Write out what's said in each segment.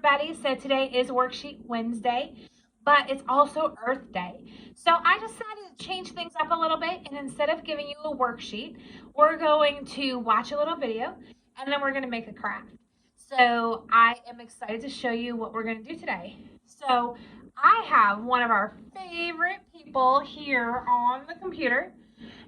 everybody. So today is Worksheet Wednesday, but it's also Earth Day. So I decided to change things up a little bit, and instead of giving you a worksheet, we're going to watch a little video and then we're going to make a craft. So I am excited to show you what we're going to do today. So I have one of our favorite people here on the computer,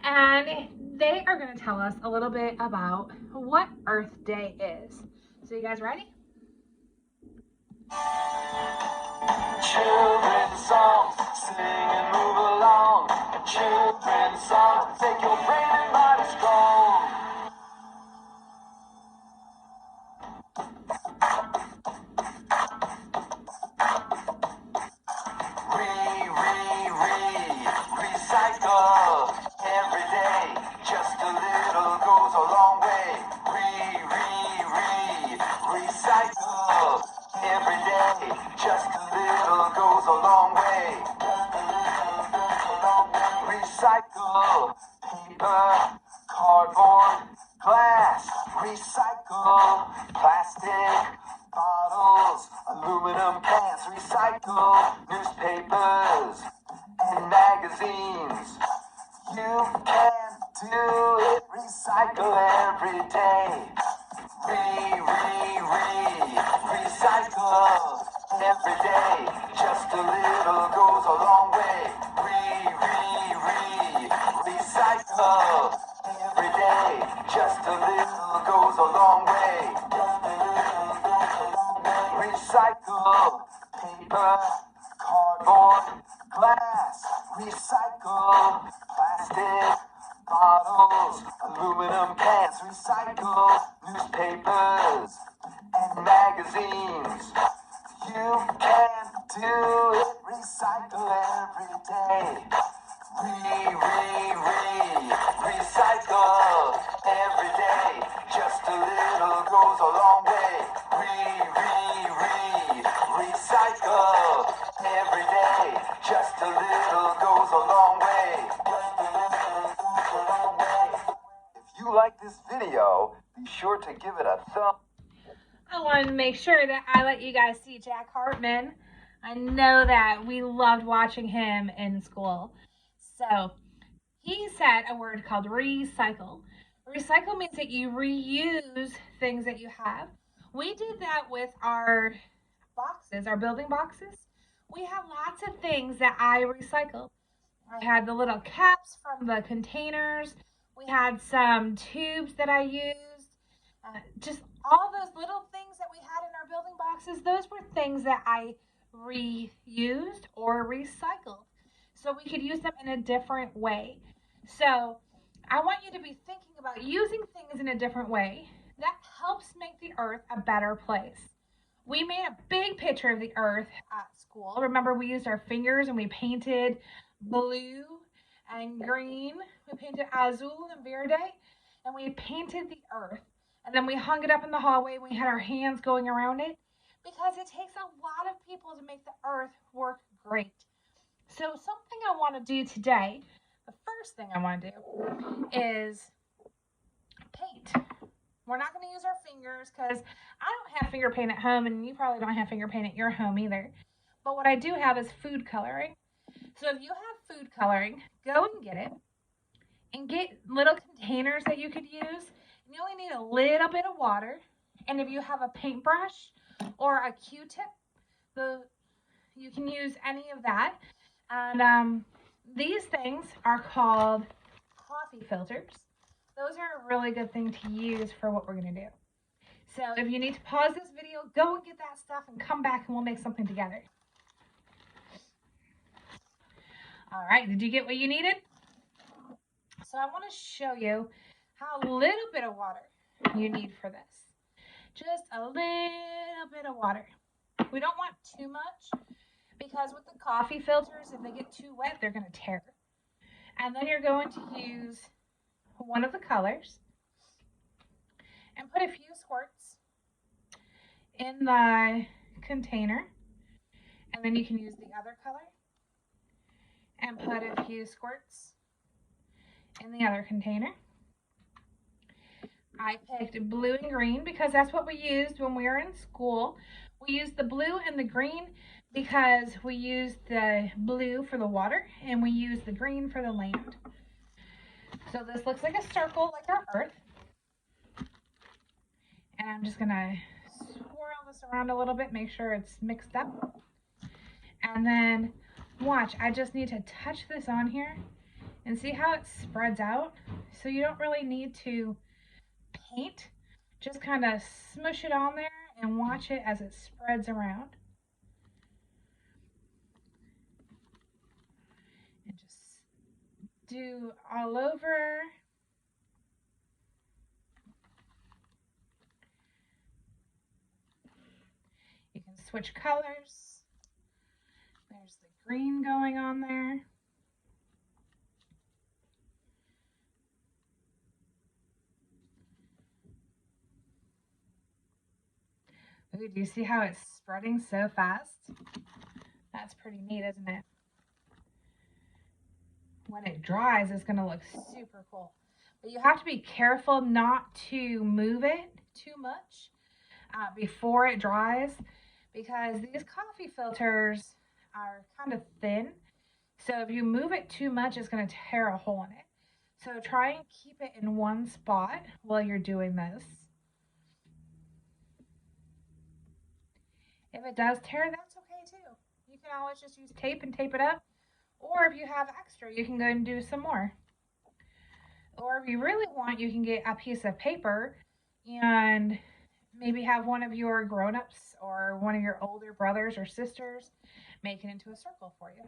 and they are going to tell us a little bit about what Earth Day is. So you guys ready? Children's songs, sing and move along. Children's songs, take your brain and body strong. Recycle. Every day, just a little goes a long way. Recycle. Every day, just a little goes a long way. Recycle. Paper, cardboard, glass. Recycle. Plastic, bottles, aluminum cans. Recycle. Newspapers and magazines. You can do it. Recycle every day. Recycle every day. Just a little goes a long way. Recycle every day. Just a little goes a long way. Recycle paper, cardboard, glass. Recycle plastic, bottles, aluminum cans. Recycle newspapers and magazines. You can do it. Recycle every day. Recycle every day. Just a little goes a long way. Recycle every day. Just a little goes a long way. If you like this video, be sure to give it a thumb. I wanted to make sure that I let you guys see Jack Hartman. I know that we loved watching him in school. So he said a word called recycle. Recycle means that you reuse things that you have. We did that with our boxes, our building boxes. We have lots of things that I recycled. I had the little caps from the containers. We had some tubes that I used. Just all those little things that we had in our building boxes, those were things that I reused or recycled, so we could use them in a different way. So I want you to be thinking about using things in a different way. That helps make the earth a better place. We made a big picture of the earth at school. Remember, we used our fingers and we painted blue and green. We painted azul and verde, and we painted the earth. And then we hung it up in the hallway. We had our hands going around it, because it takes a lot of people to make the earth work great. So something I want to do today, the first thing I want to do is paint. We're not going to use our fingers because I don't have finger paint at home, and you probably don't have finger paint at your home either. But what I do have is food coloring. So if you have food coloring, go and get it, and get little containers that you could use. You only need a little bit of water, and if you have a paintbrush or a Q-tip, you can use any of that. And these things are called coffee filters. Those are a really good thing to use for what we're going to do. So if you need to pause this video, go and get that stuff and come back and we'll make something together. All right, did you get what you needed? So I want to show you how little bit of water you need for this. Just a little bit of water. We don't want too much, because with the coffee filters, if they get too wet, they're going to tear. And then you're going to use one of the colors and put a few squirts in the container. And then you can use the other color and put a few squirts in the other container. I picked blue and green because that's what we used when we were in school. We use the blue and the green because we use the blue for the water and we use the green for the land. So this looks like a circle, like our earth. And I'm just gonna swirl this around a little bit, make sure it's mixed up. And then watch, I just need to touch this on here and see how it spreads out. So you don't really need to paint, just kind of smush it on there and watch it as it spreads around. And just do all over. You can switch colors. There's the green going on there. Ooh, do you see how it's spreading so fast? That's pretty neat, isn't it? When it dries, it's going to look super cool. But you have to be careful not to move it too much before it dries, because these coffee filters are kind of thin. So if you move it too much, it's going to tear a hole in it. So try and keep it in one spot while you're doing this. If it does tear, that's okay too. You can always just use tape and tape it up. Or if you have extra, you can go and do some more. Or if you really want, you can get a piece of paper and maybe have one of your grown-ups or one of your older brothers or sisters make it into a circle for you.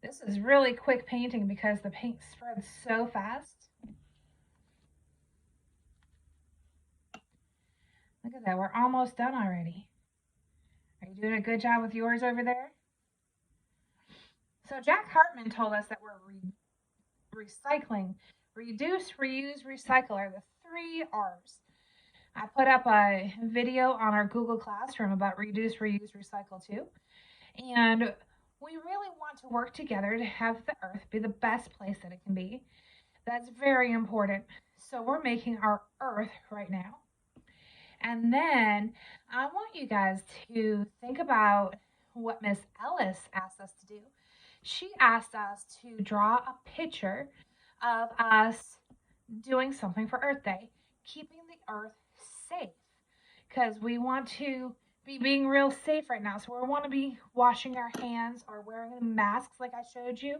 This is really quick painting because the paint spreads so fast. Look at that, we're almost done already. Are you doing a good job with yours over there? So Jack Hartman told us that we're recycling. Reduce, reuse, recycle are the 3 R's. I put up a video on our Google Classroom about reduce, reuse, recycle too. And we really want to work together to have the earth be the best place that it can be. That's very important. So we're making our earth right now. And then I want you guys to think about what Miss Ellis asked us to do. She asked us to draw a picture of us doing something for Earth Day, keeping the earth safe, because we want to be being real safe right now. So we want to be washing our hands or wearing the masks like I showed you.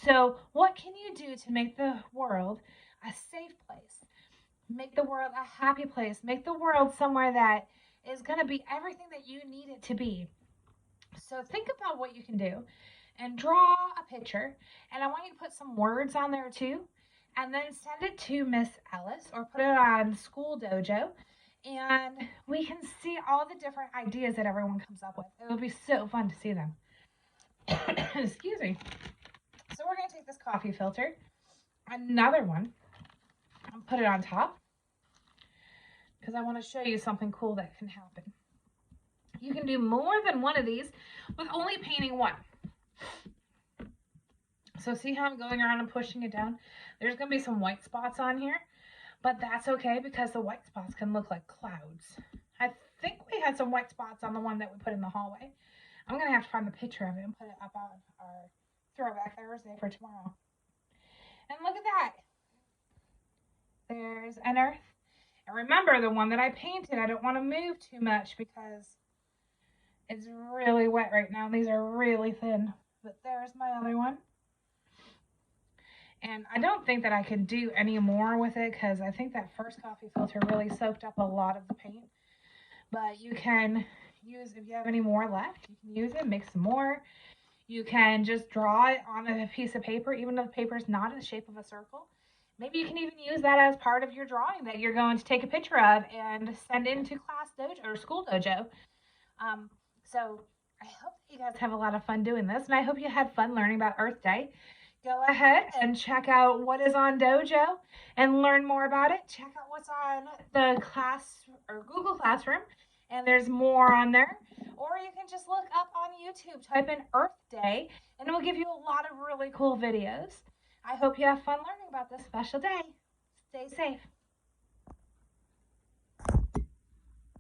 So what can you do to make the world a safe place? Make the world a happy place. Make the world somewhere that is going to be everything that you need it to be. So think about what you can do and draw a picture. And I want you to put some words on there too. And then send it to Miss Ellis or put it on School DoJo. And we can see all the different ideas that everyone comes up with. It would be so fun to see them. Excuse me. So we're going to take this coffee filter, another one, and put it on top, because I want to show you something cool that can happen. You can do more than one of these with only painting one. So see how I'm going around and pushing it down? There's going to be some white spots on here, but that's okay because the white spots can look like clouds. I think we had some white spots on the one that we put in the hallway. I'm going to have to find the picture of it and put it up on our Throwback Thursday for tomorrow. And look at that. There's an earth. And remember, the one that I painted, I don't want to move too much because it's really wet right now. These are really thin. But there's my other one. And I don't think that I could do any more with it because I think that first coffee filter really soaked up a lot of the paint. But you can use, if you have any more left, you can use it, make some more. You can just draw it on a piece of paper, even though the paper is not in the shape of a circle. Maybe you can even use that as part of your drawing that you're going to take a picture of and send into class dojo or school dojo. So I hope that you guys have a lot of fun doing this, and I hope you had fun learning about Earth Day. Go ahead and check out what is on DoJo and learn more about it. Check out what's on the class or Google Classroom, and there's more on there. Or you can just look up on YouTube, type in Earth Day, and it will give you a lot of really cool videos. I hope you have fun learning about this special day. Stay safe.